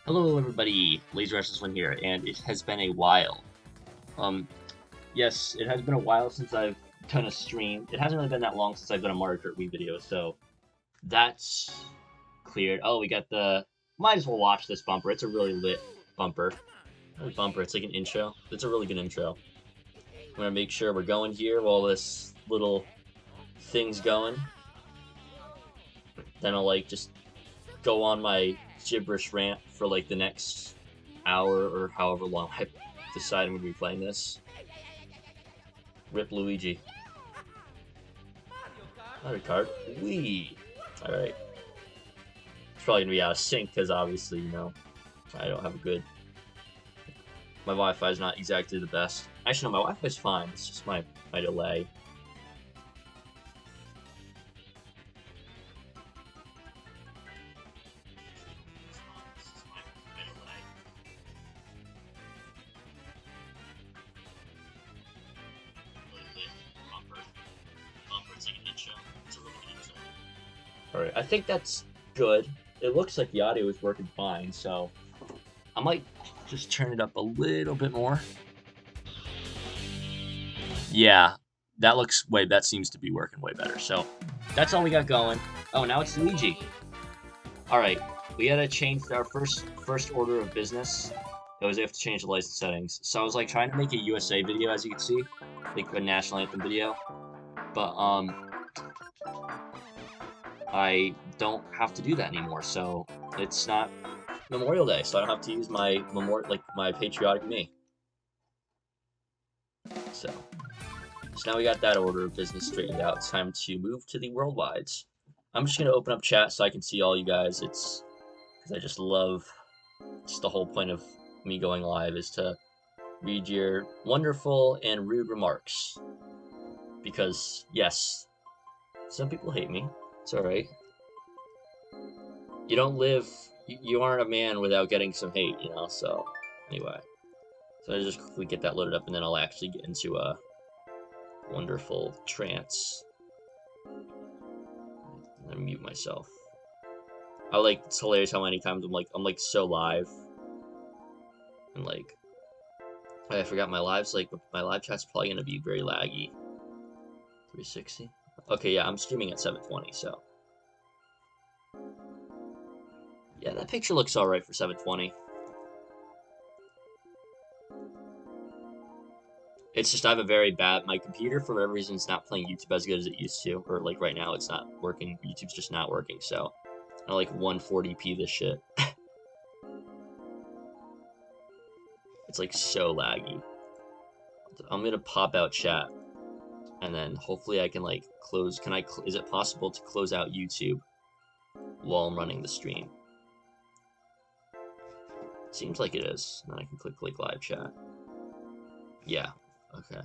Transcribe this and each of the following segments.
Hello everybody, LaserWrestling here, and it has been a while. Um, yes, it has been a while since I've done a stream. It hasn't really been that long since I've done a Mario Kart Wii video, so that's cleared. Oh, we got the... Might as well watch this bumper. It's a really lit bumper. Not a bumper, it's like an intro. It's a really good intro. I'm gonna make sure we're going here while this little thing's going. Then I'll just go on my gibberish rant for the next hour or however long I decide I'm going to be playing this. Rip Luigi. Mario Kart Wii. Alright. It's probably going to be out of sync because obviously, I don't have a good... My Wi-Fi is not exactly the best. Actually, no, my Wi-Fi is fine. It's just my delay. Alright, I think that's good. It looks like the audio is working fine, so I might just turn it up a little bit more. Yeah, that seems to be working way better. So that's all we got going. Oh, now it's Luigi. Alright, we gotta change our first order of business. That was, we have to change the license settings. So I was trying to make a USA video, as you can see, like a national anthem video, but I don't have to do that anymore. So it's not Memorial Day, so I don't have to use my my patriotic me. So now we got that order of business straightened out. It's time to move to the worldwides. I'm just gonna open up chat so I can see all you guys. It's because I just love. Just the whole point of me going live is to read your wonderful and rude remarks. Because yes, some people hate me. It's alright. You don't live. You aren't a man without getting some hate, So anyway, so I just quickly get that loaded up, and then I'll actually get into a wonderful trance. I mute myself. It's hilarious how many times I'm so live, and I forgot my lives. My live chat's probably gonna be very laggy. 360. Okay, yeah, I'm streaming at 720, so yeah, that picture looks alright for 720. It's just I have a very bad... My computer, for whatever reason, is not playing YouTube as good as it used to. Or, right now, it's not working. YouTube's just not working, so... I 140p this shit. It's so laggy. I'm gonna pop out chat. And then, hopefully I can, close... Is it possible to close out YouTube while I'm running the stream? Seems like it is. And then I can click live chat. Yeah. Okay.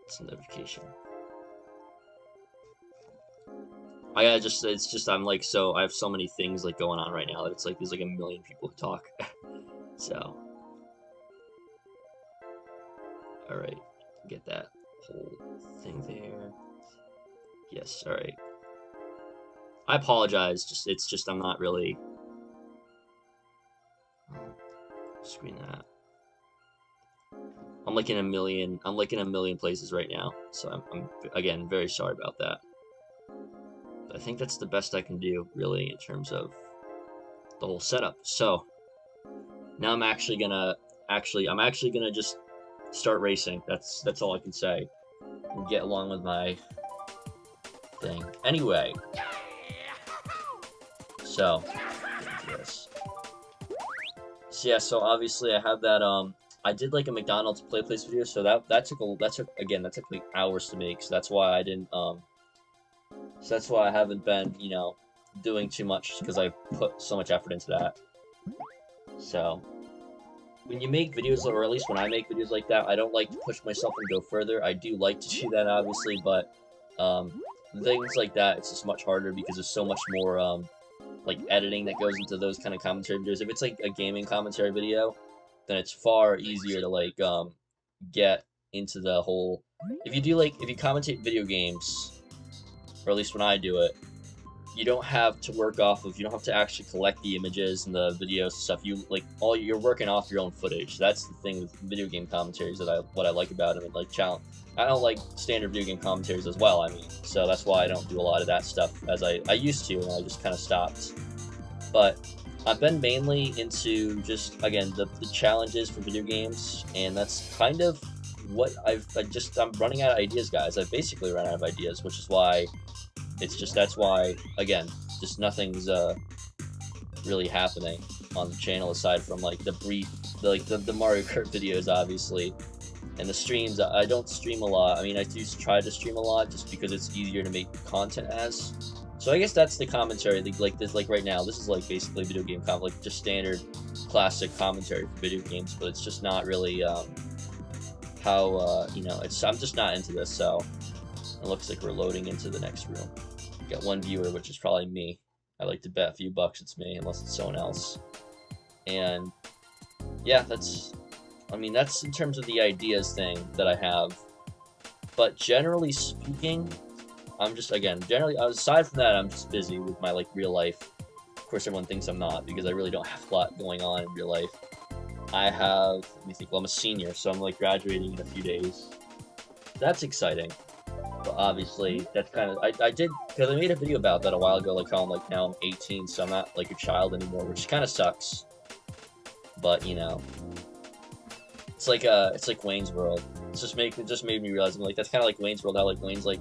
It's a notification. It's just, I'm so, I have so many things going on right now that it's there's a million people who talk. So. Alright. Get that whole thing there. Yes, alright. I apologize, it's just, I'm not really... Screen that. I'm in a million places right now, so I'm again very sorry about that. But I think that's the best I can do, really, in terms of the whole setup. So now I'm actually gonna just start racing. That's all I can say. And get along with my thing. Anyway, so this. So yeah, so obviously I have that I did a McDonald's play place video, so that took hours to make, so that's why I didn't so that's why I haven't been, doing too much, because I put so much effort into that. So when you make videos, or at least when I make videos like that, I don't like to push myself and go further. I do like to do that, obviously, but things like that, it's just much harder because there's so much more editing that goes into those kind of commentary videos. If it's a gaming commentary video, then it's far easier to get into the whole... If you commentate video games, or at least when I do it, you don't have to work off of, you don't have to actually collect the images and the videos and stuff. You like you're working off your own footage. That's the thing with video game commentaries that what I like about it. I mean, like I don't like standard video game commentaries as well. I mean, so that's why I don't do a lot of that stuff as I used to, and I just kind of stopped. But I've been mainly into just, again, the challenges for video games, and that's kind of what I'm running out of ideas, guys. I've basically run out of ideas, which is why that's why, again, just nothing's really happening on the channel aside from like the Mario Kart videos, obviously, and the streams. I don't stream a lot. I mean, I do try to stream a lot just because it's easier to make content as. So I guess that's the commentary, like this, like right now, this is like basically video game like just standard classic commentary for video games, but it's just not really how you know, I'm just not into this. So it looks like we're loading into the next room. Got one viewer, which is probably me. I like to bet a few bucks it's me, unless it's someone else. And yeah, that's in terms of the ideas thing that I have. But generally speaking, I'm just, again, generally, aside from that, I'm just busy with my, like, real life. Of course, everyone thinks I'm not, because I really don't have a lot going on in real life. I have, let me think, well, I'm a senior, so I'm, like, graduating in a few days. That's exciting. But obviously, that's kind of, I did, because I made a video about that a while ago, like, how I'm, like, now I'm 18, so I'm not, like, a child anymore, which kind of sucks. But, you know, it's like Wayne's World. It just made me realize, I'm like, that's kind of like Wayne's World, how, like, Wayne's, like,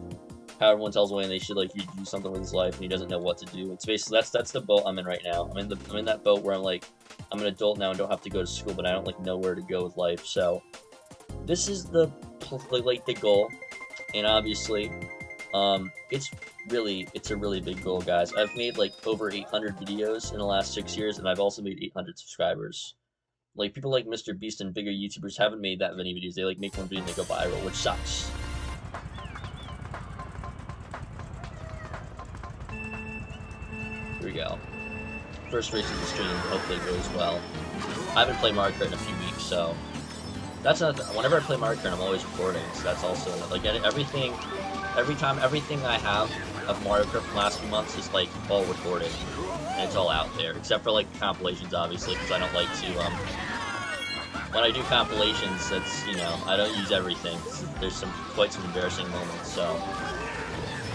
how everyone tells Wayne they should, like, do something with his life, and he doesn't know what to do. It's basically, that's the boat I'm in right now. I'm in that boat where I'm like, I'm an adult now and don't have to go to school, but I don't, like, know where to go with life. So this is the goal, and obviously, it's a really big goal, guys. I've made, like, over 800 videos in the last 6 years, and I've also made 800 subscribers. Like, people like Mr. Beast and bigger YouTubers haven't made that many videos. They, like, make one video and they go viral, which sucks. Here we go. First race of the stream, hopefully it goes well. I haven't played Mario Kart in a few weeks, so that's another thing. Whenever I play Mario Kart, I'm always recording, so that's also, like, everything I have of Mario Kart from the last few months is, like, all recorded, and it's all out there, except for, like, compilations, obviously, because I don't like to, when I do compilations, that's, you know, I don't use everything. There's quite some embarrassing moments, so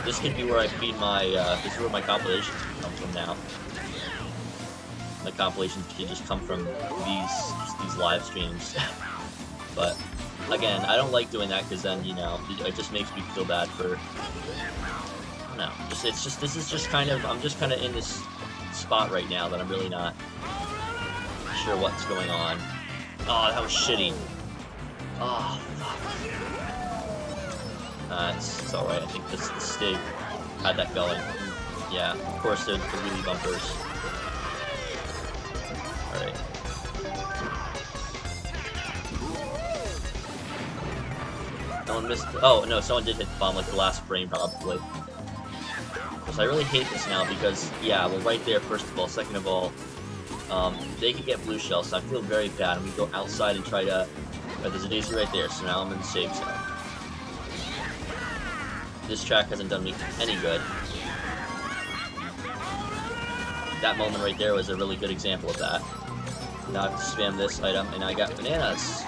this could be where I feed my, this is where my compilations come from now. My compilations can just come from these live streams. But, again, I don't like doing that because then, you know, it just makes me feel bad for, I don't know, this is just kind of, I'm just kind of in this spot right now that I'm really not sure what's going on. Oh, that was shitty. Oh, fuck. It's alright, I think the Stig had that going. Yeah, of course, the wheelie bumpers. Alright. No one missed. Oh, no, someone did hit the bomb, like the last frame, probably. So I really hate this now because, yeah, well, right there, first of all. Second of all, they could get blue shells, so I feel very bad. I'm gonna go outside and try to. There's a daisy right there, so now I'm in the safe zone. This track hasn't done me any good. That moment right there was a really good example of that. Now I have to spam this item, and I got bananas.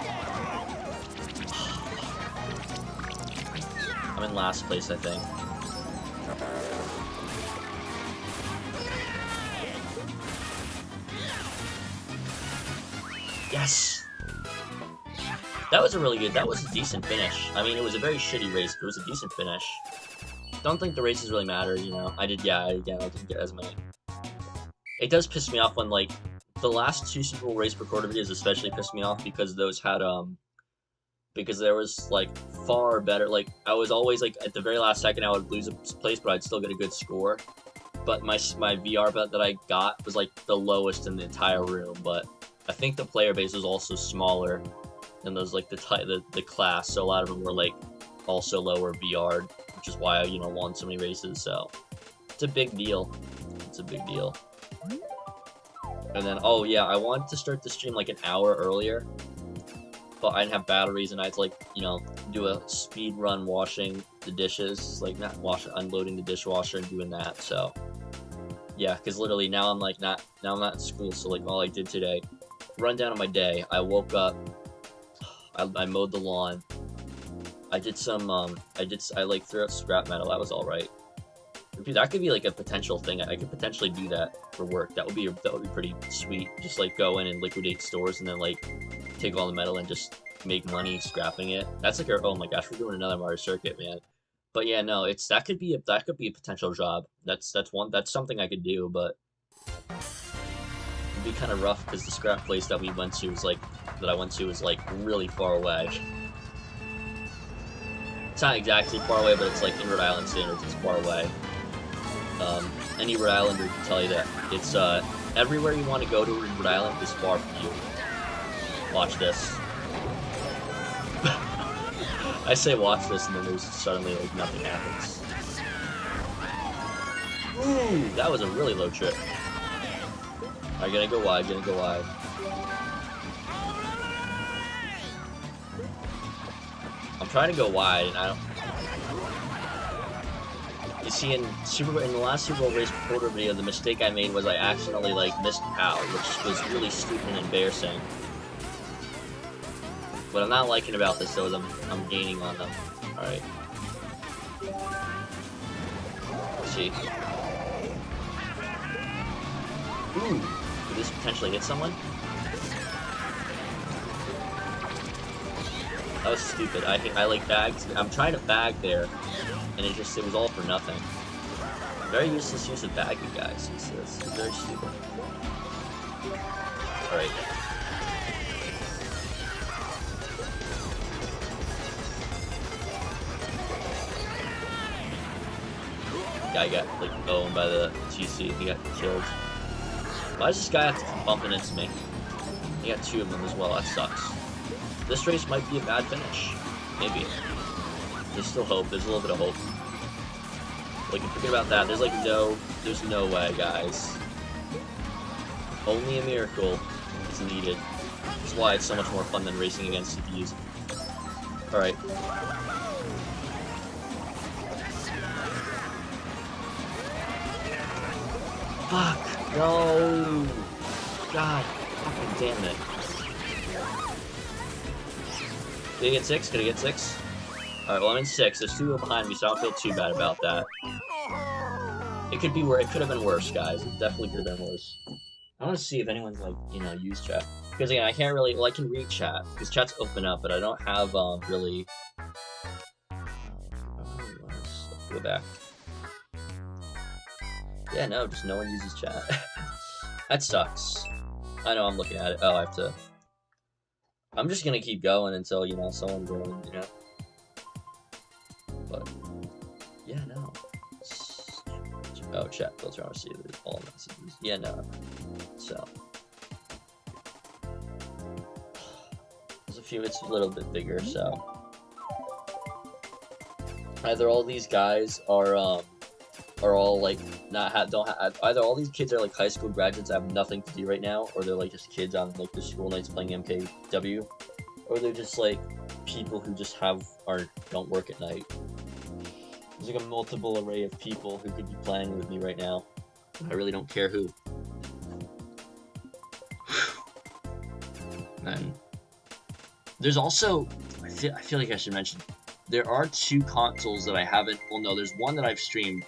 I'm in last place, I think. Yes! That was a decent finish. I mean, it was a very shitty race, but it was a decent finish. Don't think the races really matter, you know. I didn't get as many. It does piss me off when, like, the last two Super Bowl race recorder videos especially pissed me off because those had, because there was, like, far better, like, I was always, like, at the very last second I would lose a place, but I'd still get a good score. But my VR bet that I got was, like, the lowest in the entire room, but I think the player base was also smaller than those, like, the class, so a lot of them were, like, also lower VR'd, which is why I, you know, won so many races, so it's a big deal. It's a big deal. And then, oh yeah, I wanted to start the stream like an hour earlier, but I didn't have batteries, and I had to, like, you know, do a speed run washing the dishes, like, not washing, unloading the dishwasher and doing that, so, yeah, because literally now I'm, like, now I'm not in school, so, like, all I did today, rundown of my day, I woke up, I mowed the lawn, I did some, I, like, threw out scrap metal, that was alright. That could be, like, a potential thing. I could potentially do that for work. That would be pretty sweet. Just, like, go in and liquidate stores and then, like, take all the metal and just make money scrapping it. That's like oh my gosh, we're doing another Mario Circuit, man. But yeah, no, that could be a potential job. That's something I could do, but it'd be kind of rough because the scrap place that I went to is like really far away. It's not exactly far away, but it's like in Rhode Island standards, it's far away. Any Rhode Islander can tell you that. It's, everywhere you want to go to in Rhode Island is far from you. Watch this. I say watch this, and then there's suddenly, like, nothing happens. Ooh, that was a really low trip. Alright, gonna go wide, I'm trying to go wide, and I don't... You see, in the last Super Bowl race reporter video, the mistake I made was I accidentally, like, missed out, which was really stupid and embarrassing. What I'm not liking about this, though, is I'm gaining on them. Alright. Let's see. Ooh! Could this potentially hit someone? That was stupid. I like bagged. I'm trying to bag there, and it was all for nothing. Very useless use of bagging, guys. It's very stupid. Alright. Guy got, like, owned by the TC. He got killed. Why does this guy have to keep bumping into me? He got 2 of them as well. That sucks. This race might be a bad finish. Maybe. There's still hope. There's a little bit of hope. Like, forget about that. There's no way, guys. Only a miracle is needed. That's why it's so much more fun than racing against CPUs. Alright. Fuck! No! God, fucking damn it. Did I get 6? Could I get 6? Alright, well I'm in 6. There's 2 behind me, so I don't feel too bad about that. It could be worse. It could have been worse, guys. It definitely could have been worse. I want to see if anyone's, like, you know, used chat. Because, again, I can't really... Well, I can read chat, because chat's open up, but I don't have, really... Go back. Yeah, no, just no one uses chat. That sucks. I know I'm looking at it. Oh, I have to... I'm just gonna keep going until, you know, someone's going, you know? But, yeah, no. Oh, chat filter, I want to see all messages. Yeah, no. So. There's a few, it's a little bit bigger, so. Either all these guys are all, like, either all these kids are, like, high school graduates that have nothing to do right now, or they're, like, just kids on, like, the school nights playing MKWii, or they're just, like, people who just don't work at night. There's, like, a multiple array of people who could be playing with me right now. I really don't care who. And there's also, I feel like I should mention, there are 2 consoles that I haven't, well, no, there's one that I've streamed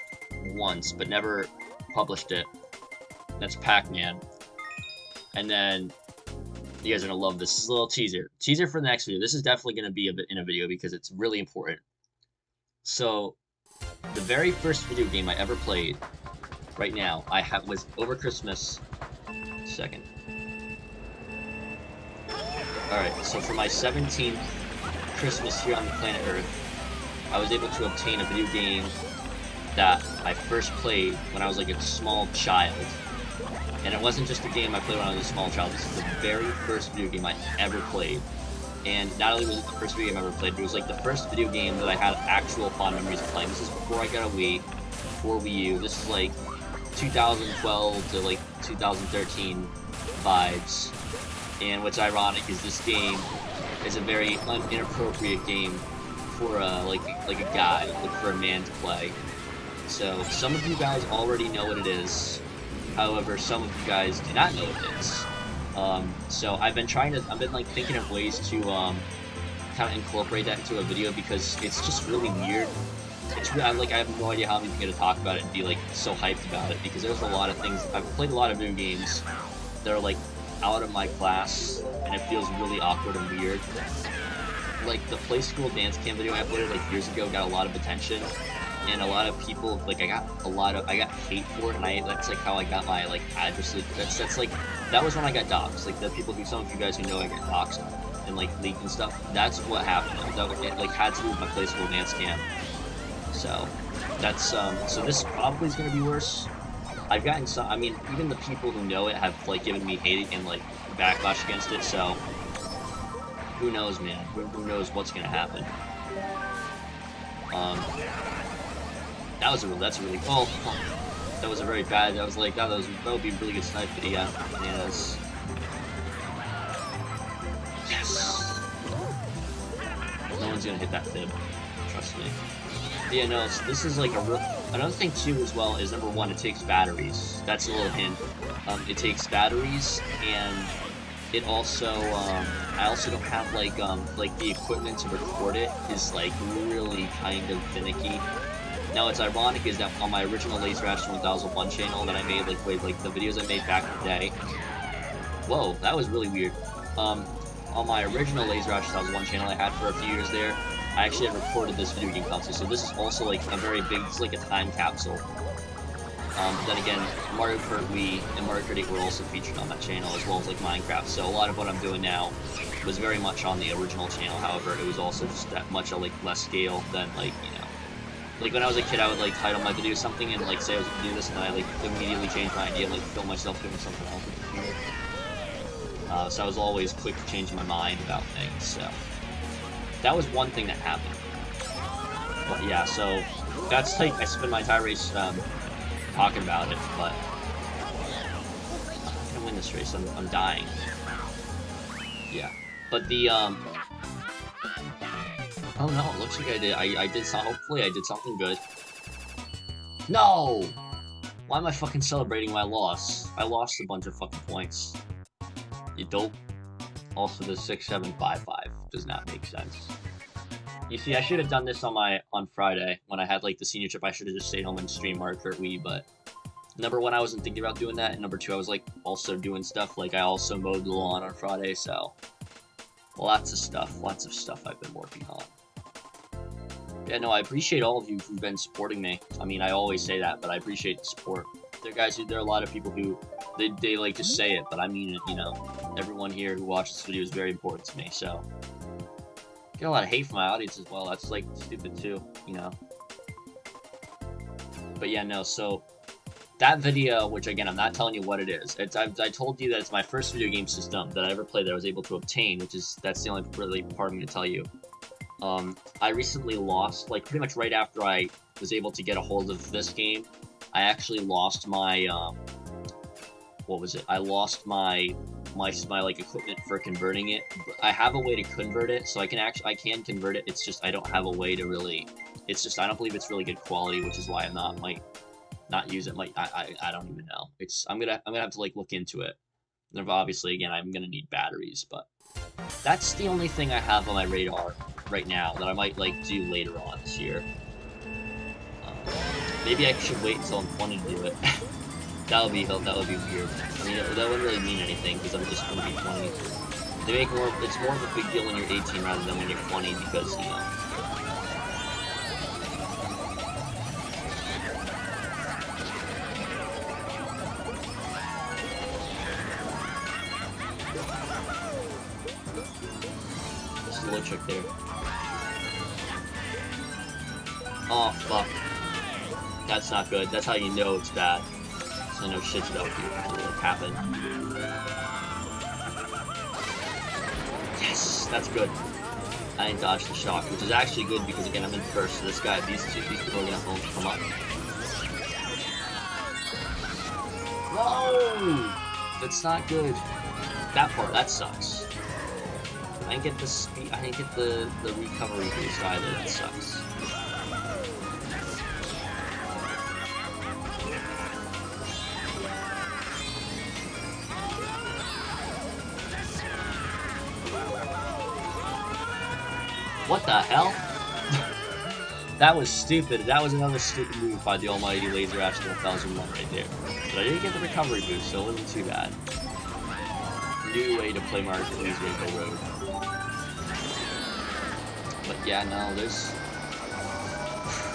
once, but never published it. That's Pac-Man. And then, you guys are gonna love this. This is a little teaser. Teaser for the next video. This is definitely gonna be in a video because it's really important. So, the very first video game I ever played, right now, was over Christmas. Second. Alright, so for my 17th Christmas here on the planet Earth, I was able to obtain a video game that I first played when I was like a small child. And it wasn't just a game I played when I was a small child, this is the very first video game I ever played. And not only was it the first video game I ever played, but it was like the first video game that I had actual fond memories of playing. This is before I got a Wii, before Wii U. This is like 2012 to like 2013 vibes. And what's ironic is this game is a very inappropriate game for like a guy, like for a man to play. So some of you guys already know what it is. However, some of you guys do not know what it is. So I've been like thinking of ways to kind of incorporate that into a video because it's just really weird. It's really, I have no idea how I'm even gonna talk about it and be like so hyped about it because there's a lot of things. I've played a lot of new games that are like out of my class and it feels really awkward and weird. Like the Play School dance cam video I uploaded like years ago got a lot of attention, and a lot of people like I got hate for it, and that's like how I got my like address. That's like that was when I got doxxed. Like the people who some of you guys who know I got doxxed and like leaked and stuff. That's what happened. It like had to do with my Play School dance cam. So that's so this probably is gonna be worse. I've gotten some. I mean, even the people who know it have like given me hate and like backlash against it. So who knows, man? Who knows what's gonna happen? That's really oh, that was a very bad. That was like that would be a really good snipe video. Yeah, bananas. Yes. No one's gonna hit that fib. Trust me. Yeah, no, so this is like another thing too as well is number one, it takes batteries. That's a little hint. It takes batteries, and it also I also don't have like the equipment to record it is like really kind of finicky. Now what's ironic is that on my original LaserAsh 1001 channel that I made the videos I made back in the day. Whoa, that was really weird. On my original LaserAsh 1001 channel I had for a few years there, I actually had recorded this video game console, so this is also like a very big, it's like a time capsule. Then again, Mario Kart Wii and Mario Kart 8 were also featured on that channel, as well as like Minecraft, so a lot of what I'm doing now was very much on the original channel. However, it was also just that much of like less scale than like, you know, like when I was a kid I would like title my video something and like say I was gonna do this, and then I like immediately change my idea and like film myself doing something else. So I was always quick to change my mind about things, so that was one thing that happened. But yeah, so that's like I spent my entire race talking about it, but I'm gonna win this race. I'm dying. Yeah, but the oh no, it looks like I did some. Hopefully I did something good. No, why am I fucking celebrating my loss? I lost a bunch of fucking points. You dope. Also, the 6755 does not make sense. You see, I should have done this on Friday when I had like the senior trip. I should have just stayed home and streamed Mario Kart Wii. But number one, I wasn't thinking about doing that, and number two, I was like also doing stuff. Like I also mowed the lawn on Friday, so lots of stuff I've been working on. Yeah, no, I appreciate all of you who've been supporting me. I mean, I always say that, but I appreciate the support. There are a lot of people who they like to say it, but I mean it. You know, everyone here who watches this video is very important to me. So get a lot of hate from my audience as well. That's like stupid too, you know. But yeah, no. So that video, which again I'm not telling you what it is. I told you that it's my first video game system that I ever played that I was able to obtain, that's the only really part I'm going to tell you. I recently lost, like pretty much right after I was able to get a hold of this game, I actually lost my, what was it? I lost my like equipment for converting it. I have a way to convert it, so I can convert it. It's just I don't have a way to really. It's just I don't believe it's really good quality, which is why I might not use it. I don't even know. I'm gonna have to like look into it. And obviously, again, I'm gonna need batteries, but that's the only thing I have on my radar right now that I might like do later on this year. Maybe I should wait until I'm 20 to do it. that would be weird. I mean, that wouldn't really mean anything because I'm just going to be 20. It's more of a big deal when you're 18 rather than when you're 20 because, you know. This is a little trick there. Oh, fuck. That's not good. That's how you know it's bad. So I know shit's about to happen. Yes, that's good. I didn't dodge the shock, which is actually good because again I'm in first. So these people are gonna come up. Whoa! That's not good. That sucks. I didn't get the speed. I didn't get the recovery boost either. That sucks. What the hell? That was stupid. That was another stupid move by the almighty Laser Astral 1001 right there. But I didn't get the recovery boost, so it wasn't too bad. New way to play Mario Luigi's Rainbow Road. But yeah, no, there's...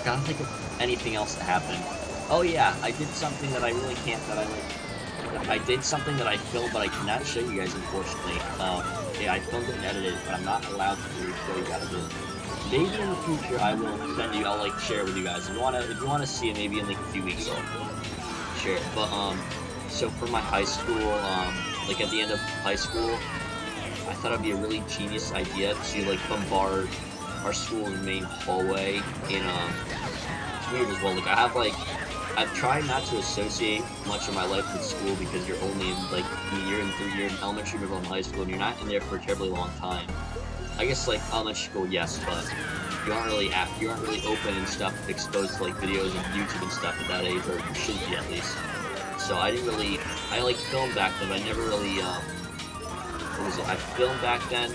Gotta think of anything else that happened. Oh yeah, I did something that I really can't, I did something that I filmed, but I cannot show you guys, unfortunately. Yeah, I filmed it and edited it, but I'm not allowed to show you guys it. Maybe in the future I will send you, I'll like share it with you guys. If you wanna see it, maybe in like a few weeks I'll share it. But so for my high school, like at the end of high school, I thought it'd be a really genius idea to like bombard our school's main hallway in it's weird as well. Like I've tried not to associate much of my life with school because you're only in like you're in elementary, middle, and high school, and you're not in there for a terribly long time. I guess like elementary school, yes, but you aren't really open and stuff, exposed to like videos and YouTube and stuff at that age, or you shouldn't be at least. So I like filmed back then, but I never really what was it? I filmed back then.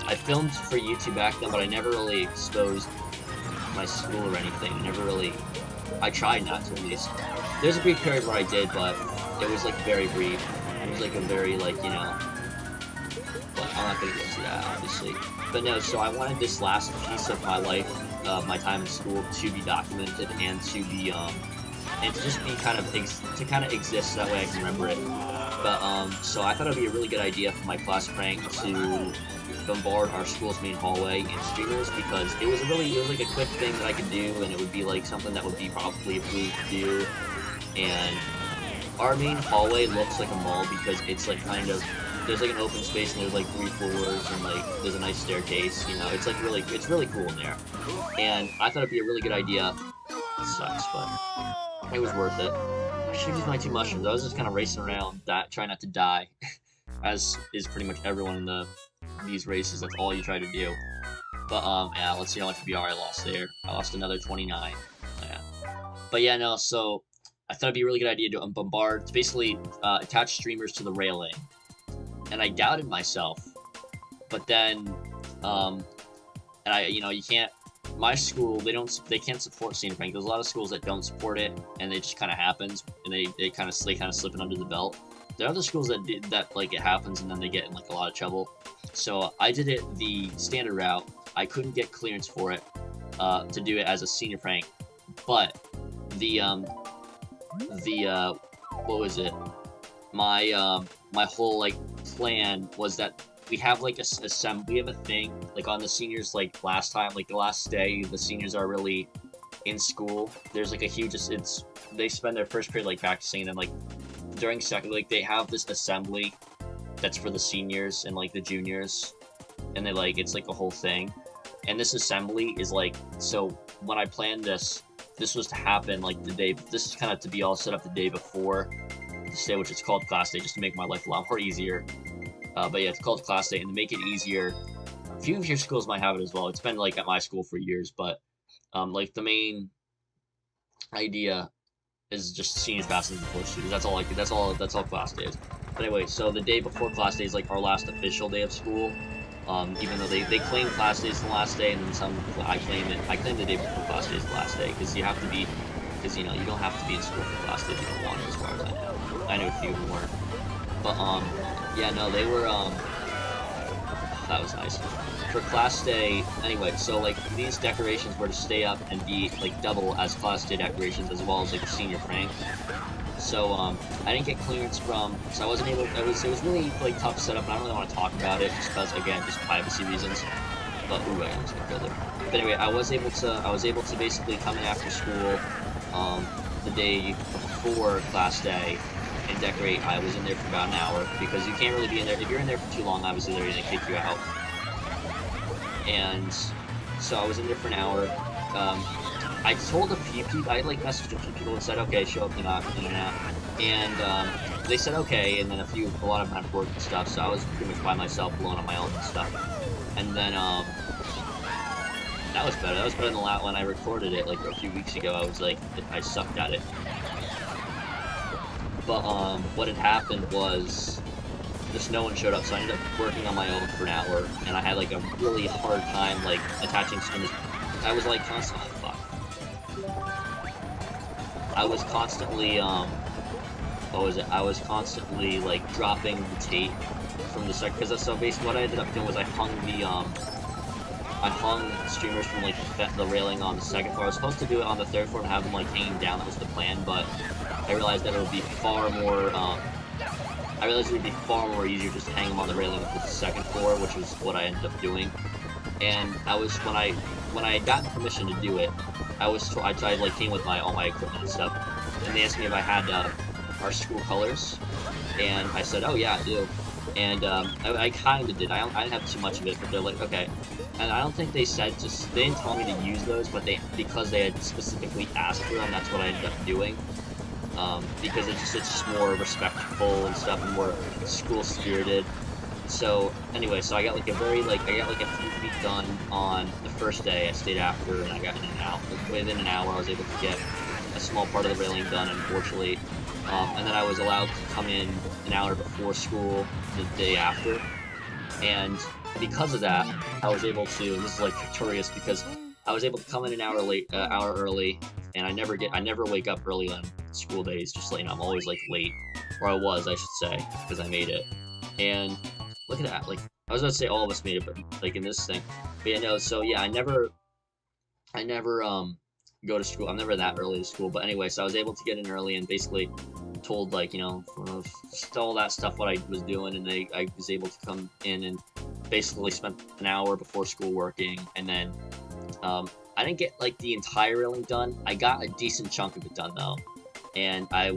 I filmed for YouTube back then, but I never really exposed my school or anything. I tried not to, at least. There's a brief period where I did, but it was like very brief. It was like a very like, you know, but I'm not gonna get into that, obviously. But no, so I wanted this last piece of my life, my time in school, to be documented and to be and to just be kind of exist, so that way I can remember it. But so I thought it'd be a really good idea for my class prank to bombard our school's main hallway in streamers, because it was like a quick thing that I could do, and it would be like something that would be probably approved to do. And our main hallway looks like a mall because it's like kind of, there's like an open space and there's like 3 floors and like there's a nice staircase, you know, it's like it's really cool in there. And I thought it'd be a really good idea. It sucks, but it was worth it. I should have used my 2 mushrooms. I was just kind of racing around, trying not to die, as is pretty much everyone in these races. That's all you try to do. But yeah, let's see how much VR I lost there. I lost another 29. Yeah. But yeah, no. So I thought it'd be a really good idea to bombard. To basically attach streamers to the railing, and I doubted myself. But then, and you can't. My school, they can't support scenic prank. There's a lot of schools that don't support it, and it just kind of happens, and they kind of slip it under the belt. There are other schools that like it happens, and then they get in like a lot of trouble. So I did it the standard route. I couldn't get clearance for it to do it as a senior prank, but what was it? My whole like plan was that we have like we have a thing like on the seniors, like last time, like the last day the seniors are really in school. There's like a huge they spend their first period like practicing, and then like during second, like they have this assembly that's for the seniors and like the juniors, and they like it's like a whole thing. And this assembly is like, so when I planned this was to happen like the day, this is kind of to be all set up the day before this day, which is called class day, just to make my life a lot more easier. But yeah, it's called class day, and to make it easier, a few of your schools might have it as well. It's been like at my school for years, but like the main idea is just seniors passing the course students. That's all class day is. But anyway, so the day before class day is like our last official day of school. Even though they claim class day is the last day, and then some I claim the day before class day is the last day, because you have to be, because you know you don't have to be in school for class day if you don't want to, as far as I know. I know a few who weren't. But yeah, no, they were that was nice. For class day, anyway, so like these decorations were to stay up and be like double as class day decorations, as well as like a senior prank. So I didn't get clearance from, so I wasn't able. It was really like tough setup, and I don't really want to talk about it just because, again, just privacy reasons. But ooh, I almost got killed there. But anyway, I was able to basically come in after school, the day before class day, and decorate. I was in there for about an hour, because you can't really be in there if you're in there for too long. Obviously, they're gonna kick you out. And so I was in there for an hour. I told a few people, I like messaged a few people and said, okay, show up, you're not, and they said okay, and then a lot of them had work and stuff, so I was pretty much by myself, alone on my own and stuff. And then, that was better. That was better than when I recorded it, like, a few weeks ago. I was like, I sucked at it. But, what had happened was, just no one showed up, so I ended up working on my own for an hour, and I had, like, a really hard time, like, attaching strings. I was, like, constantly, fuck. I was constantly, what was it? I was constantly, like, dropping the tape from the second, because so basically what I ended up doing was I hung streamers from, like, the railing on the second floor. I was supposed to do it on the third floor and have them, like, hanging down. That was the plan, but I realized that it would be far more, easier just to hang them on the railing of the second floor, which was what I ended up doing. And when I got permission to do it, I like came with all my equipment and stuff, and they asked me if I had our school colors, and I said, oh yeah, I do. And I kind of did. I didn't have too much of it, but they're like, okay. And I don't think they said they didn't tell me to use those, but because they had specifically asked for them, that's what I ended up doing. Because it's just more respectful and stuff, and more school spirited. So anyway, so I got like a few feet done on the first day. I stayed after, and I got in and out. Within an hour, I was able to get a small part of the railing done, unfortunately. And then I was allowed to come in an hour before school the day after. And because of that, I was able to, and this is like victorious, because I was able to come in an hour early, and I never wake up early on school days, just like, I'm always like late, or I should say, because I made it. And look at that, like, I was about to say all of us made it, but like in this thing, but yeah, no, so yeah, I never go to school. I'm never that early to school, but anyway, so I was able to get in early and basically told, like, all that stuff what I was doing, and I was able to come in and basically spent an hour before school working, and then I didn't get like the entire railing done. I got a decent chunk of it done though, and I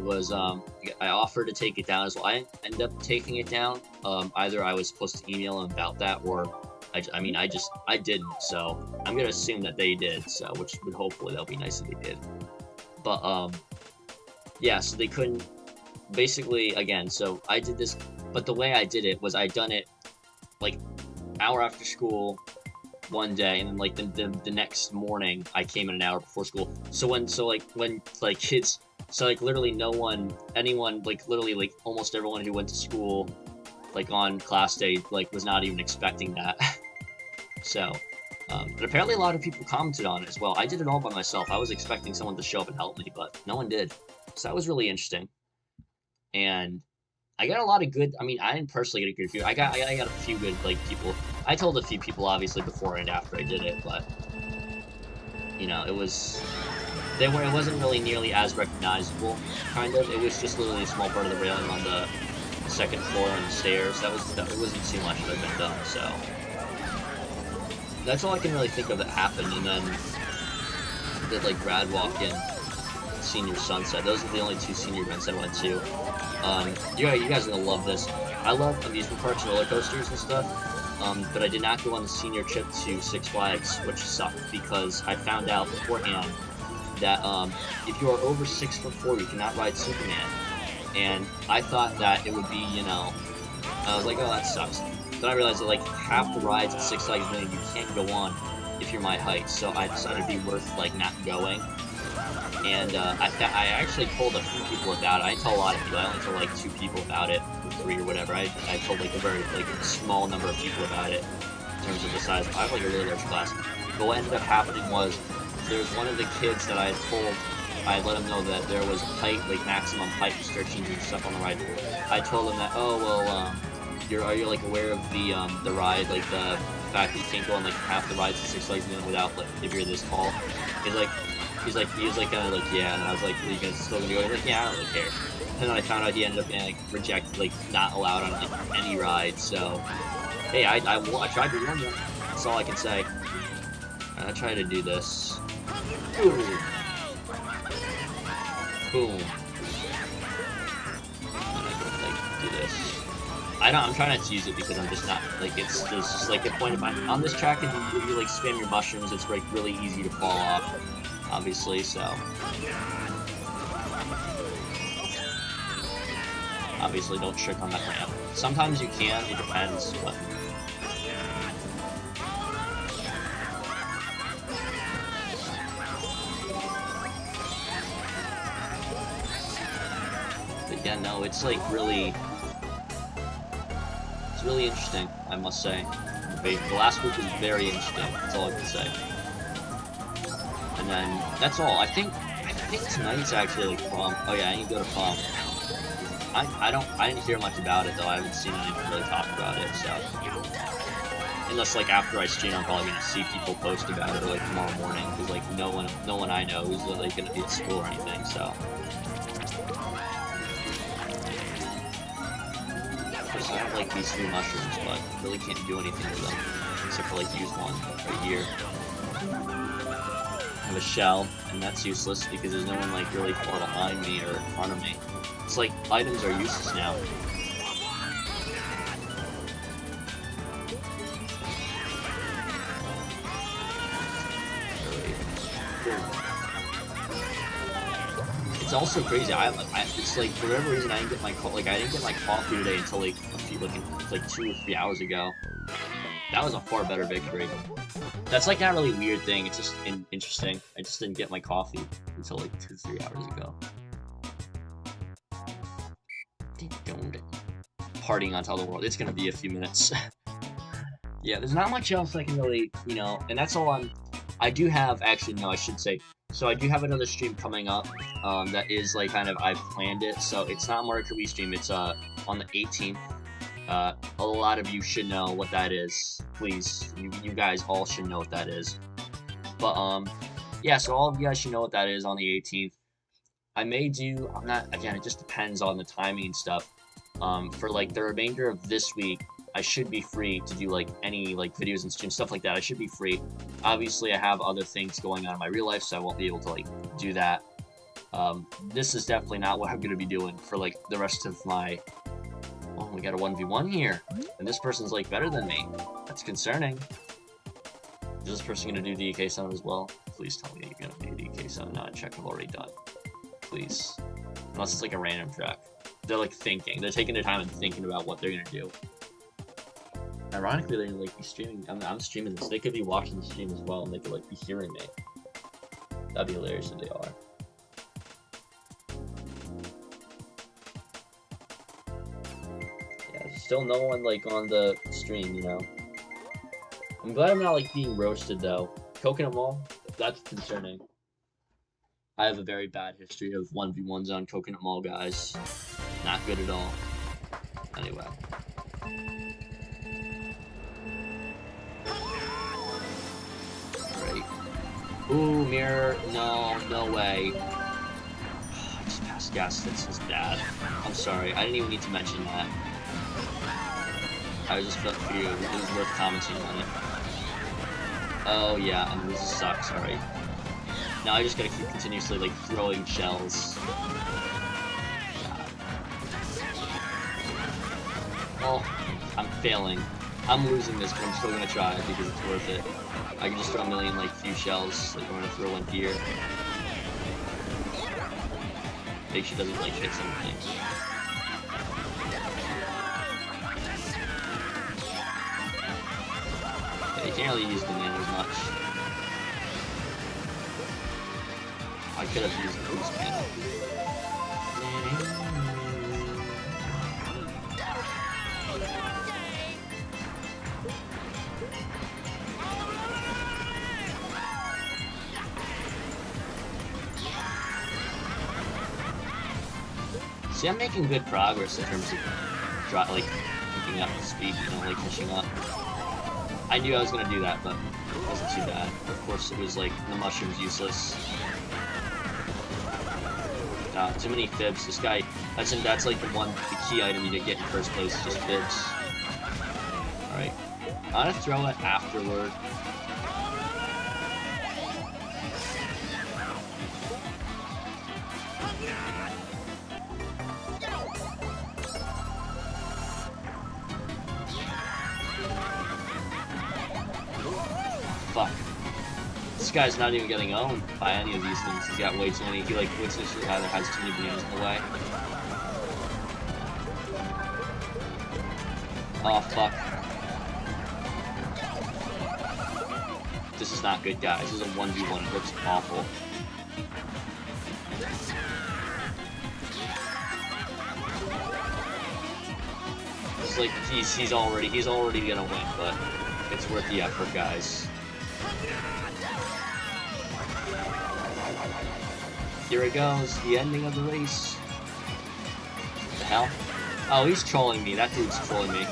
offered to take it down as well. I didn't end up taking it down. Either I was supposed to email them about that, or I didn't, so I'm gonna assume that they did, so, which would hopefully that'll be nice if they did. But, yeah, so they couldn't, basically, again, so I did this, but the way I did it was I done it, like, hour after school, one day, and then, like, the next morning, I came in an hour before school. So when kids, so, like, literally anyone, like, literally, like, almost everyone who went to school, like, on class day, like, was not even expecting that. So, but apparently a lot of people commented on it as well. I did it all by myself. I was expecting someone to show up and help me, but no one did. So that was really interesting. And I got a lot of good, I didn't personally get a good review. I got a few good, like, people. I told a few people, obviously, before and after I did it, but, it wasn't really nearly as recognizable, kind of. It was just literally a small part of the railing on the second floor and the stairs. It wasn't too much that had been done, so that's all I can really think of that happened. And then did, like, grad walk-in, senior sunset. Those are the only two senior events I went to. You guys are gonna love this. I love amusement parks and roller coasters and stuff, but I did not go on the senior trip to Six Flags, which sucked, because I found out beforehand that if you are over 6'4", you cannot ride Superman. And I thought that it would be, I was like, oh, that sucks. Then I realized that, like, half the rides at Six Flags Million you can't go on if you're my height, so I decided it'd be worth, like, not going. And I actually told a few people about it. I didn't tell a lot of people. I only told, like, 2 people about it, or 3 or whatever. I told, like, a very, like, small number of people about it in terms of the size. I have, like, a really large class. But what ended up happening was there was one of the kids that I had told, I let him know that there was height, like, maximum height restrictions and stuff on the ride. I told him that, oh, well, are you, like, aware of the ride, like, the fact that you can't go on, like, half the rides at Six Flags without, like, if you're this tall? He was like, kind of like, yeah, and I was like, are you guys still gonna go? He's like, yeah, I don't really care. And then I found out he ended up getting, like, rejected, like, not allowed on, like, any ride, so, hey, I tried to warn you. That's all I can say. I tried to do this. Ooh. Boom. And I can, like, do this. I'm trying not to use it because I'm just not, like, there's just, like, a point of mine. On this track, if you, like, spam your mushrooms, it's, like, really easy to fall off, obviously, so. obviously don't trick on that ramp. Sometimes you can, it depends, but... But yeah, no, it's like really... It's really interesting, I must say. The last week was very interesting, that's all I can say. And then, that's all. I think tonight's actually like prom. Oh yeah, I need to go to prom. I didn't hear much about it though. I haven't seen anyone really talk about it, so. Unless like after I stream, I'm probably gonna see people post about it like tomorrow morning, because like no one I know is really gonna be at school or anything, so. Because I have like these 3 mushrooms, but I really can't do anything with them, except for like use one right here. I have a shell, and that's useless because there's no one like really far behind me or in front of me. It's like items are useless now. It's also crazy. It's like for whatever reason I didn't get my coffee today until like like 2 or 3 hours ago. That was a far better victory. That's like not really a weird thing. It's just interesting. I just didn't get my coffee until like 2 or 3 hours ago. Partying on top of the world. It's gonna be a few minutes. Yeah, there's not much else I can really, you know, and that's all I do have, actually, no, I should say. So I do have another stream coming up, that is like kind of, I've planned it, so it's not a MKWii stream, it's on the 18th. A lot of you should know what that is. Please, you guys all should know what that is. But, yeah, so all of you guys should know what that is on the 18th. I may do, again, it just depends on the timing and stuff. For like the remainder of this week, I should be free to do like any like videos and streams, stuff like that. I should be free. Obviously, I have other things going on in my real life, so I won't be able to like do that. This is definitely not what I'm going to be doing for like the rest of my... Oh, we got a 1v1 here, and this person's like better than me. That's concerning. Is this person going to do DK summon as well? Please tell me that you're going to do DK summon. Not a check I've already done. Please. Unless it's like a random track. They're like thinking. They're taking their time and thinking about what they're going to do. Ironically, they're like be streaming. I'm streaming this. They could be watching the stream as well, and they could like be hearing me. That'd be hilarious if they are. Yeah, there's still no one like on the stream, you know. I'm glad I'm not like being roasted though. Coconut Mall, that's concerning. I have a very bad history of 1v1s on Coconut Mall, guys. Not good at all. Anyway. Great. Ooh, mirror. No, no way. I just passed gas. This is bad. I'm sorry. I didn't even need to mention that. I just felt for you. It was worth commenting on it. Oh, yeah. I mean, this sucks. Alright. Now I just gotta keep continuously, like, throwing shells. Oh, I'm failing. I'm losing this, but I'm still gonna try because it's worth it. I can just throw a million, like, few shells. Like, I'm gonna throw one here. Make sure it doesn't, like, hit something. Yeah, you can't really use bananas much. I could have used the boost panel. See, I'm making good progress in terms of, like, keeping up with speed, you know, like, catching up. I knew I was gonna do that, but it wasn't too bad. Of course, it was, like, the mushroom's useless. Too many fibs. This guy, that's like the key item you get in first place, just fibs. Alright. I'm gonna throw it afterward. Fuck. This guy's not even getting owned by any of these things. He's got way too many. He like either has too many bananas in the way. Oh, fuck. This is not good, guys. This is a 1v1. It looks awful. It's like he's already gonna win, but it's worth the effort, guys. Here it goes, the ending of the race. What the hell? Oh, he's trolling me. That dude's trolling me.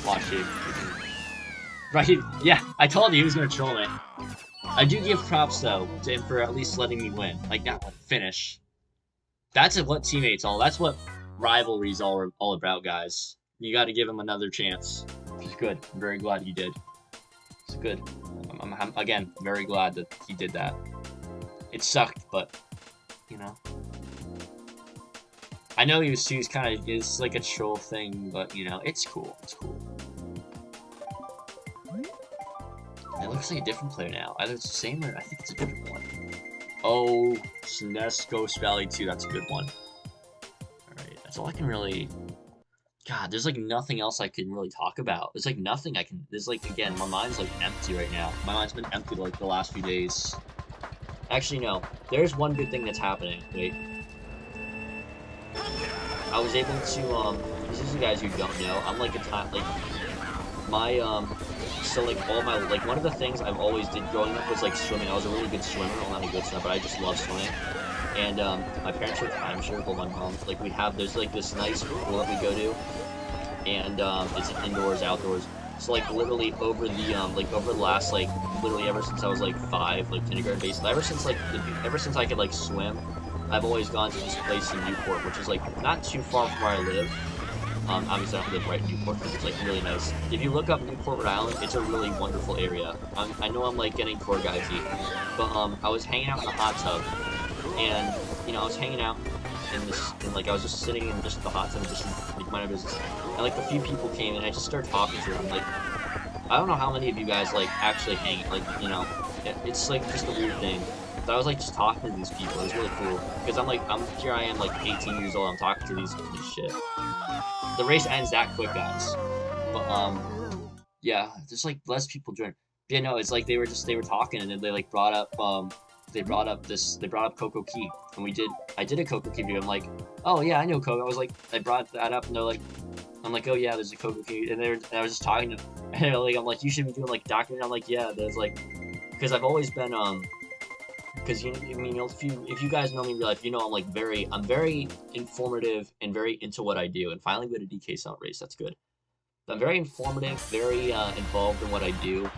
Watch it. Right? Yeah, I told you he was gonna troll me. I do give props though to him for at least letting me win. Like that one, finish. That's what teammates all. That's what rivalry's all about, guys. You got to give him another chance. It's good. I'm very glad he did. It's good. I'm again very glad that he did that. It sucked, but you know. I know he was kind of is like a troll thing, but you know it's cool. It's cool. It looks like a different player now. Either it's the same or I think it's a different one. Oh, SNES Ghost Valley 2. That's a good one. Alright, that's all I can really... God, there's like nothing else I can really talk about. There's like nothing I can... There's like, again, my mind's like empty right now. My mind's been empty like the last few days. Actually, no. There's one good thing that's happening. Wait. I was able to, this is you guys who don't know, I'm like my, so like all my, like one of the things I've always did growing up was like swimming. I was a really good swimmer, well not a good swimmer, but I just love swimming. And, my parents were timeshare, but my mom, like there's like this nice pool that we go to, and, it's indoors, outdoors. So like literally over the last, like, literally ever since I was like 5, like kindergarten basically, ever since I could like swim, I've always gone to this place in Newport, which is like not too far from where I live. Obviously I don't live right in Newport, but it's like really nice. If you look up Newport, Rhode Island, it's a really wonderful area. I know I'm like getting tour guidesy, but I was hanging out in the hot tub, and you know I was hanging out in this, and like I was just sitting in just the hot tub, and just like my business, and like a few people came, and I just started talking to them. Like I don't know how many of you guys like actually hang, like you know, it's like just a weird thing. But I was like just talking to these people. It was really cool because here I am like 18 years old. I'm talking to these shit. The race ends that quick, guys. But yeah, just like less people join. Yeah, no, it's like they were talking, and then they like brought up Coco Key, and I did a Coco Key video. I'm like, oh yeah, I know Coco. I brought that up, and they're like, I'm like, oh yeah, there's a Coco Key, and I was just talking to them, and like I'm like, you should be doing like documentary. I'm like, yeah, there's like, because I've always been because if you guys know me in real life, you know I'm very informative and very into what I do. And finally, we had a DK Summit race. That's good. I'm very informative, very involved in what I do.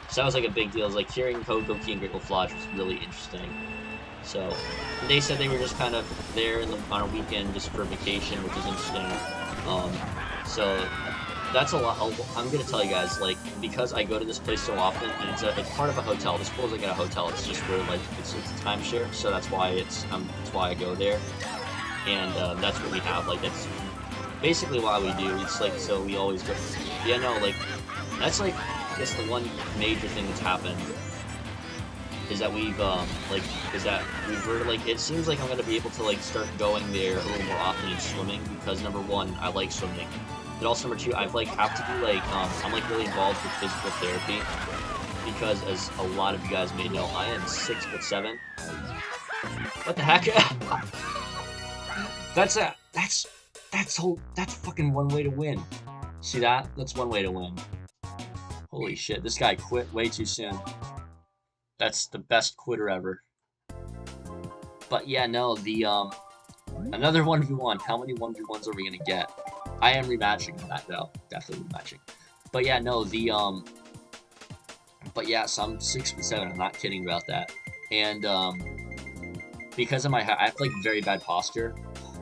So that was like a big deal. It was like hearing Coco Key and Grateful Flash was really interesting. So they said they were just kind of there on a weekend just for vacation, which is interesting. So that's a lot. I'm gonna tell you guys, like, because I go to this place so often, and it's part of a hotel. This pool's like at a hotel. It's just where like it's a timeshare, so that's why that's why I go there, and that's what we have. Like that's basically why we do. It's like so we always go. Yeah, no, like that's like I guess the one major thing that's happened is that we've it seems like I'm gonna be able to like start going there a little more often and swimming because number one, I like swimming. But also number two, I've like have to do like I'm like really involved with physical therapy because as a lot of you guys may know, I am 6'7". What the heck? That's fucking one way to win. See that? That's one way to win. Holy shit, this guy quit way too soon. That's the best quitter ever. But yeah, no, the another 1v1. How many 1v1s are we gonna get? I am rematching that though. Definitely rematching. But yeah, no, but yeah, so I'm 6'7". I'm not kidding about that. And because of I have like very bad posture.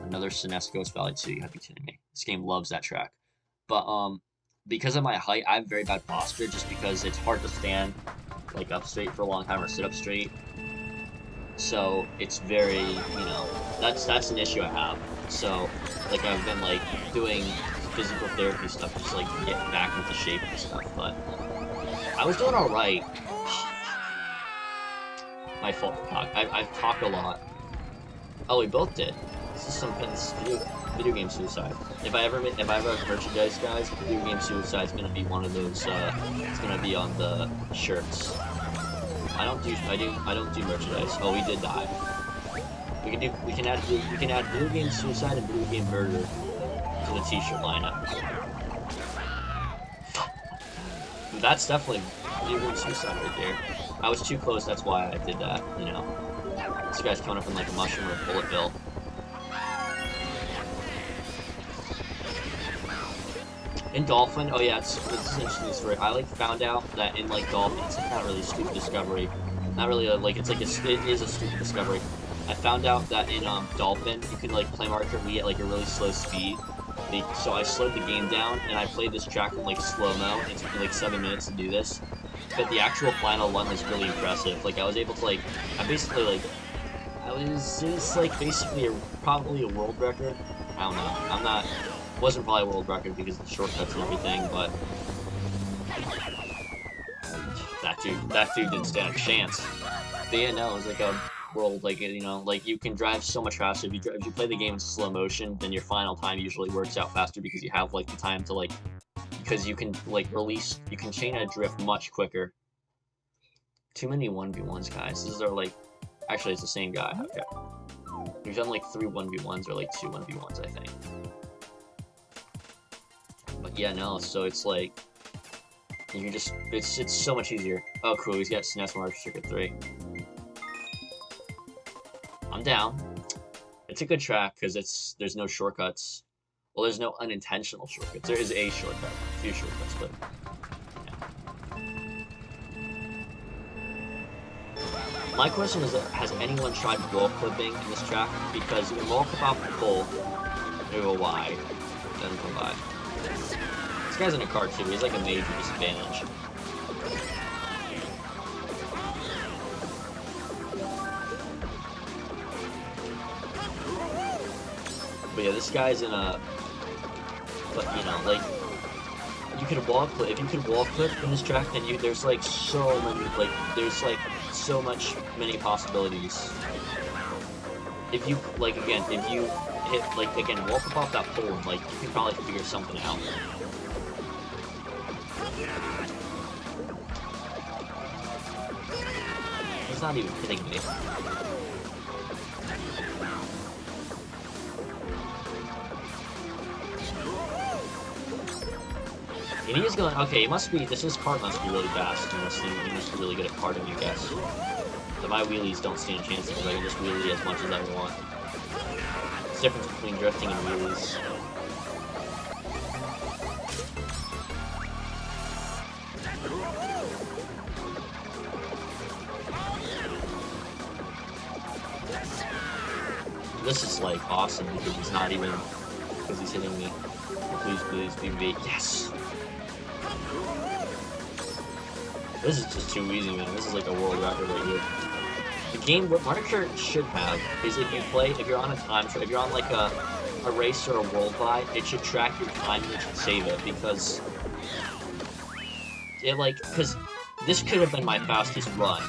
Another SNES Ghost Valley 2. You have to be kidding me. This game loves that track. But because of my height, I have very bad posture just because it's hard to stand like up straight for a long time or sit up straight. So it's very, you know, that's an issue I have. So like I've been like doing physical therapy stuff just like to get back into shape and stuff, but I was doing alright. My fault, I've talked a lot. Oh, we both did. This is some good Video game suicide. If I ever have merchandise, guys, video game suicide is gonna be one of those. It's gonna be on the shirts. I don't do merchandise. Oh, we did die. We can add video game suicide and video game murder to the t-shirt lineup. That's definitely video game suicide right there. I was too close, that's why I did that, you know. This guy's coming up in like a mushroom or a bullet bill. In Dolphin, oh yeah, it's an interesting story. I like found out that in like Dolphin, it's not really a stupid discovery. Not really like it is a stupid discovery. I found out that in Dolphin, you can like play Mario Kart Wii at like a really slow speed. So I slowed the game down and I played this track in like slow-mo. It took me like 7 minutes to do this. But the actual final one was really impressive. Like I was able to like, it's like basically probably a world record. I don't know. Wasn't probably a world record because of the shortcuts and everything, but that dude didn't stand a chance. But yeah, no, it was like a world, like, you know, like you can drive so much faster if you play the game in slow motion. Then your final time usually works out faster because you have like the time to like, because you can like you can chain a drift much quicker. Too many 1v1s, guys. This is our like, actually it's the same guy. Okay, we've done like 3 1v1s or like 2 1v1s, I think. But yeah, no, so it's like, you can just, it's so much easier. Oh cool, he's got SNES Mario Circuit 3. I'm down. It's a good track, because there's no shortcuts. Well, there's no unintentional shortcuts. There is a shortcut, a few shortcuts, but yeah. My question is, has anyone tried wall clipping in this track? Because you can wall clip off the pole, maybe a Y, doesn't come by. This guy's in a car too, he's like a major disadvantage. But yeah, this guy's in a, but you know, like, you could wall clip, if you could wall clip in this track, then there's like so many, like, there's like so many possibilities. If you, like, again, if you hit, like, again, wall clip off that pole, like, you can probably figure something out. He's not even hitting me. And he is going, okay, he must be, his cart must be really fast. He must be really good at karting, I guess. But my wheelies don't stand a chance because I can just wheelie as much as I want. It's the difference between drifting and wheelies. This is like awesome because he's not even, because he's hitting me. Please, be yes! This is just too easy, man. This is like a world record right here. The game, what Mario Kart should have is if you're on a time trial, if you're on like a race or a world by, it should track your time and it should save it because because this could have been my fastest run.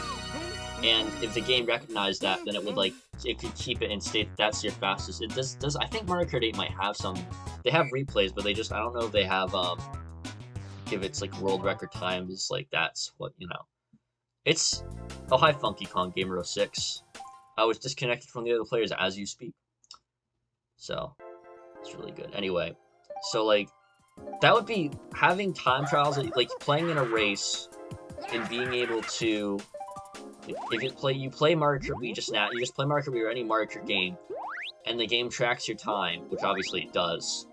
And if the game recognized that, then it would like, it could keep it and state that's your fastest. It does, I think Mario Kart 8 might have some, they have replays, but they just, I don't know if they have, give its like world record time is like, that's what, you know. It's, oh hi Funky Kong Gamer 06. I was disconnected from the other players as you speak. So, it's really good. Anyway, so like, that would be, having time trials, like playing in a race and being able to, if you play Mario Kart Wii just now, you just play Mario Kart Wii or any Mario Kart game, and the game tracks your time, which obviously it does.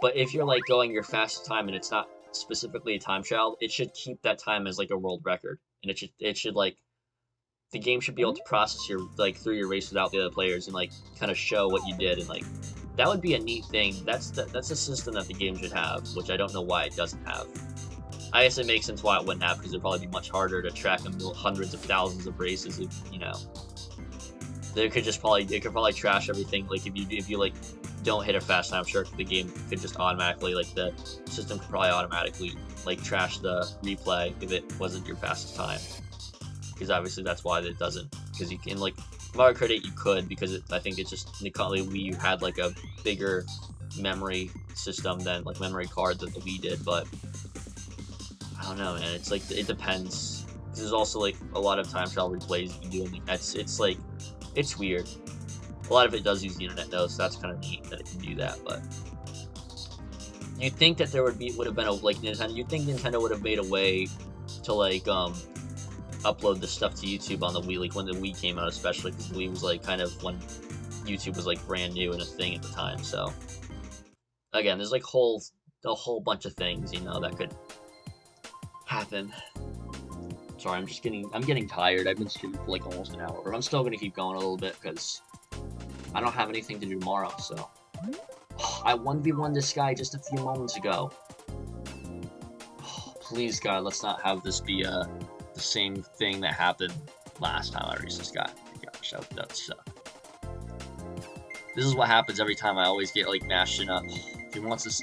But if you're like going your fastest time and it's not specifically a time trial, it should keep that time as like a world record, and it should like, the game should be able to process your like through your race without the other players and like kind of show what you did, and like that would be a neat thing. That's a system that the game should have, which I don't know why it doesn't have. I guess it makes sense why it wouldn't have, because it'd probably be much harder to track hundreds of thousands of races. If, you know, it could probably trash everything. Like if you like don't hit a fast time, I'm sure the game could just automatically, like the system could probably automatically like trash the replay if it wasn't your fastest time. Because obviously that's why it doesn't. Because you can like Mario Kart 8 you could, because I think it's just the Wii U had like a bigger memory system than like memory card that the Wii did, but I don't know, man. It's like it depends. There's also like a lot of time travel replays you can do, and it's like it's weird. A lot of it does use the internet though, so that's kind of neat that it can do that. But you'd think that there would have been a like Nintendo. You'd think Nintendo would have made a way to like upload this stuff to YouTube on the Wii, like when the Wii came out, especially because the Wii was like kind of when YouTube was like brand new and a thing at the time. So again, there's like a whole bunch of things, you know, that could happen. Sorry, I'm getting tired. I've been streaming for like almost an hour, but I'm still gonna keep going a little bit because I don't have anything to do tomorrow. So I 1v1 this guy just a few moments ago. Please God, let's not have this be the same thing that happened last time I raced this guy. Gosh, that would suck. This is what happens every time. I always get like mashed up. He wants this.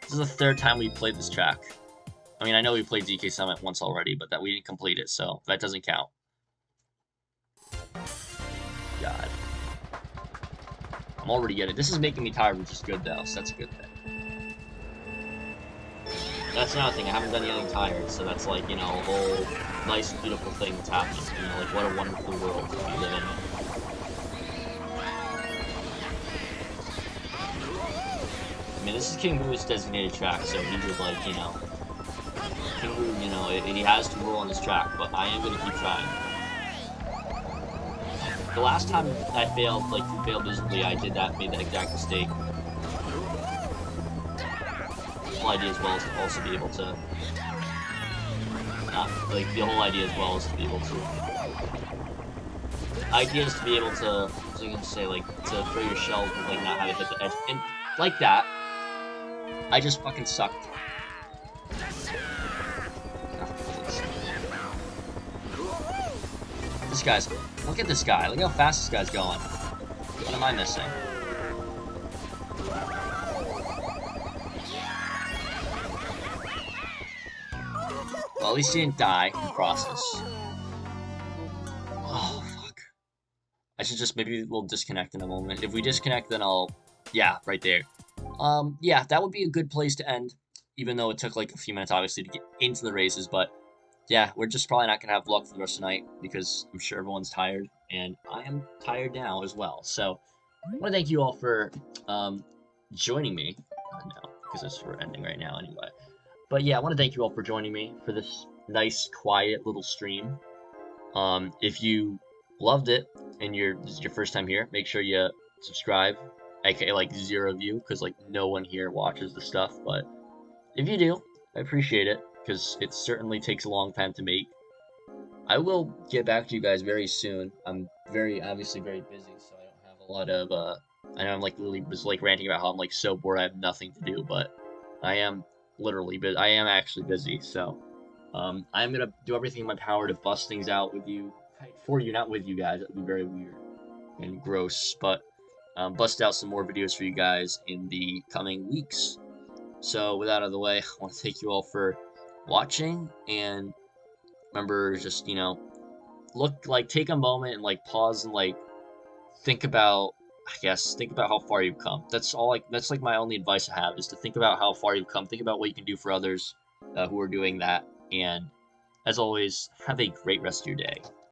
This is the third time we played this track. I mean, I know we played DK Summit once already, but that we didn't complete it, so that doesn't count. God. I'm already getting. This is making me tired, which is good though, so that's a good thing. That's another thing. I haven't done anything tired, so that's like, you know, a whole nice, beautiful thing that's happening. You know, like what a wonderful world we live in. I mean, this is King Boo's designated track, so he would like, you know, King Boo, you know, he has to rule on this track, but I am gonna keep trying. The last time I failed, like, failed miserably, I made that exact mistake. The whole idea as well is to also be able to, the whole idea as well is to be able to, idea is to be able to, what was I gonna say, like, to throw your shells and, like, not have it hit the edge, and like that, I just fucking sucked. This guy's, look at this guy, look how fast this guy's going. What am I missing? Well, at least he didn't die in the process. Oh, fuck. I should just, maybe we'll disconnect in a moment. If we disconnect, then I'll, yeah, right there. Yeah, that would be a good place to end, even though it took like a few minutes, obviously, to get into the races, but yeah, we're just probably not gonna have luck for the rest of the night, because I'm sure everyone's tired, and I am tired now as well. So, I want to thank you all for, joining me. No, because we're ending right now anyway. But yeah, I want to thank you all for joining me for this nice, quiet little stream. If you loved it, and this is your first time here, make sure you subscribe. aka like 0 of you, because like no one here watches the stuff, but if you do, I appreciate it, because it certainly takes a long time to make. I will get back to you guys very soon. I'm obviously very busy, so I don't have a lot of, I know I'm like literally was like ranting about how I'm like so bored I have nothing to do, but I am literally busy. I am actually busy, so I'm gonna do everything in my power to bust things out with you, for you, not with you guys. That would be very weird and gross, but bust out some more videos for you guys in the coming weeks. So with that out of the way, I want to thank you all for watching, and remember, just, you know, take a moment and like pause and like think about, think about how far you've come. That's like my only advice I have, is to think about how far you've come, think about what you can do for others who are doing that, and as always, have a great rest of your day.